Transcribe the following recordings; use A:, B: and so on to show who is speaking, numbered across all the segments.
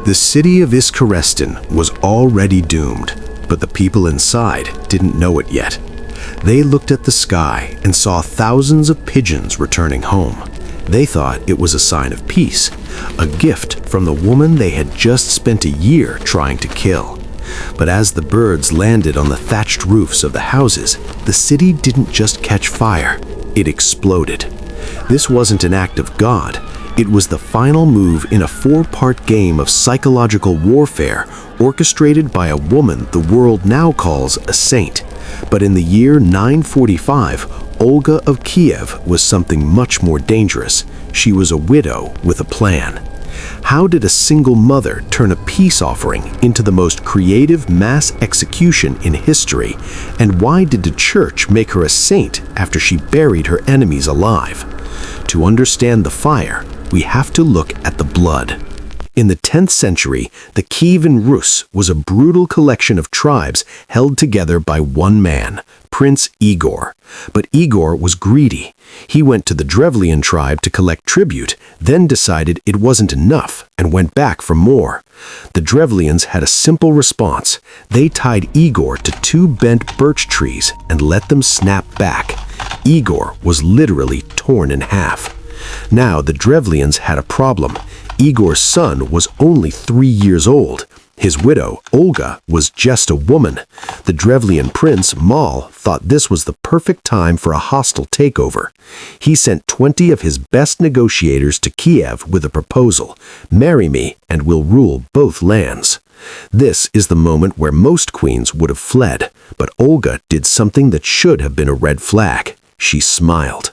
A: The city of Iskarestan was already doomed, but the people inside didn't know it yet. They looked at the sky and saw thousands of pigeons returning home. They thought it was a sign of peace, a gift from the woman they had just spent a year trying to kill. But as the birds landed on the thatched roofs of the houses, the city didn't just catch fire, it exploded. This wasn't an act of God. It was the final move in a four-part game of psychological warfare orchestrated by a woman the world now calls a saint. But in the year 945, Olga of Kiev was something much more dangerous. She was a widow with a plan. How did a single mother turn a peace offering into the most creative mass execution in history? And why did the church make her a saint after she buried her enemies alive? To understand the fire, we have to look at the blood. In the 10th century, the Kievan Rus was a brutal collection of tribes held together by one man, Prince Igor. But Igor was greedy. He went to the Drevlian tribe to collect tribute, then decided it wasn't enough and went back for more. The Drevlians had a simple response. They tied Igor to two bent birch trees and let them snap back. Igor was literally torn in half. Now the Drevlians had a problem. Igor's son was only 3 years old. His widow, Olga, was just a woman. The Drevlian prince, Mal, thought this was the perfect time for a hostile takeover. He sent 20 of his best negotiators to Kiev with a proposal: marry me and we'll rule both lands. This is the moment where most queens would have fled, but Olga did something that should have been a red flag. She smiled.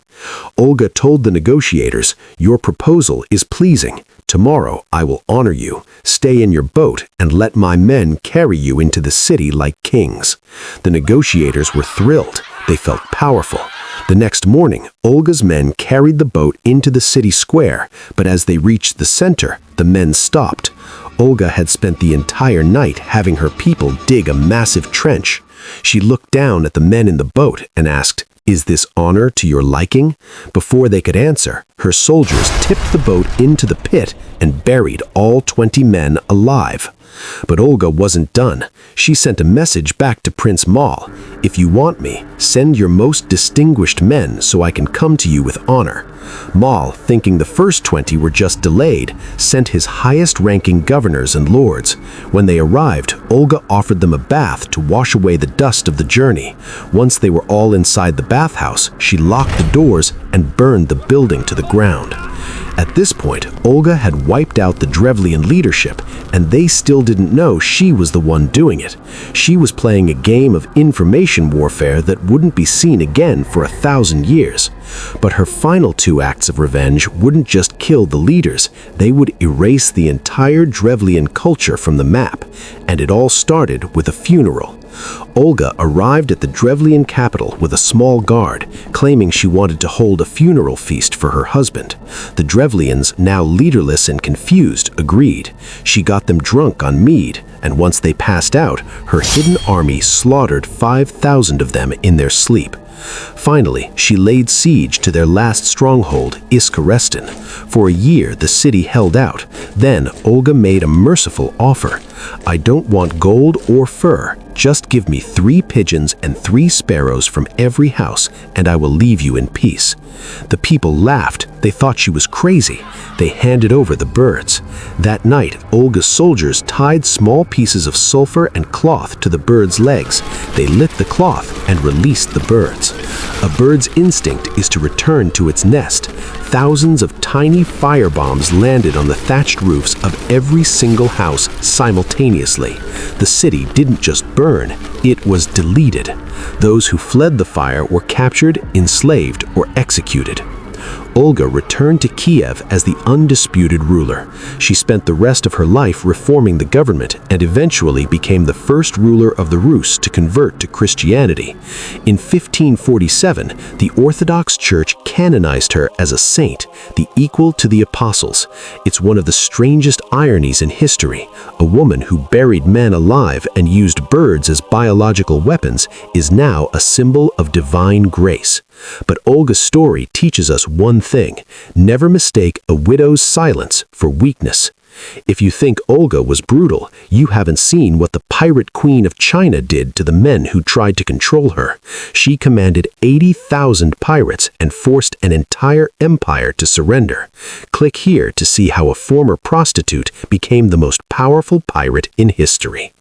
A: Olga told the negotiators, "Your proposal is pleasing. Tomorrow I will honor you. Stay in your boat and let my men carry you into the city like kings." The negotiators were thrilled. They felt powerful. The next morning, Olga's men carried the boat into the city square, but as they reached the center, the men stopped. Olga had spent the entire night having her people dig a massive trench. She looked down at the men in the boat and asked, "Is this honor to your liking?" Before they could answer, her soldiers tipped the boat into the pit and buried all 20 men alive. But Olga wasn't done. She sent a message back to Prince Mal. "If you want me, send your most distinguished men so I can come to you with honor." Mal, thinking the first 20 were just delayed, sent his highest-ranking governors and lords. When they arrived, Olga offered them a bath to wash away the dust of the journey. Once they were all inside the bathhouse, she locked the doors and burned the building to the ground. At this point, Olga had wiped out the Drevlian leadership, and they still didn't know she was the one doing it. She was playing a game of information warfare that wouldn't be seen again for 1,000 years. But her final 2 acts of revenge wouldn't just kill the leaders, they would erase the entire Drevlian culture from the map. And it all started with a funeral. Olga arrived at the Drevlian capital with a small guard, claiming she wanted to hold a funeral feast for her husband. The Drevlians, now leaderless and confused, agreed. She got them drunk on mead, and once they passed out, her hidden army slaughtered 5,000 of them in their sleep. Finally, she laid siege to their last stronghold, Iskarestan. For a year, the city held out. Then, Olga made a merciful offer. "I don't want gold or fur. Just give me 3 pigeons and 3 sparrows from every house, and I will leave you in peace." The people laughed. They thought she was crazy. They handed over the birds. That night, Olga's soldiers tied small pieces of sulfur and cloth to the birds' legs. They lit the cloth and released the birds. A bird's instinct is to return to its nest. Thousands of tiny firebombs landed on the thatched roofs of every single house simultaneously. The city didn't just burn, it was deleted. Those who fled the fire were captured, enslaved, or executed. Olga returned to Kiev as the undisputed ruler. She spent the rest of her life reforming the government and eventually became the first ruler of the Rus to convert to Christianity. In 1547, the Orthodox Church canonized her as a saint, the equal to the apostles. It's one of the strangest ironies in history. A woman who buried men alive and used birds as biological weapons is now a symbol of divine grace. But Olga's story teaches us one thing: never mistake a widow's silence for weakness. If you think Olga was brutal, you haven't seen what the pirate queen of China did to the men who tried to control her. She commanded 80,000 pirates and forced an entire empire to surrender. Click here to see how a former prostitute became the most powerful pirate in history.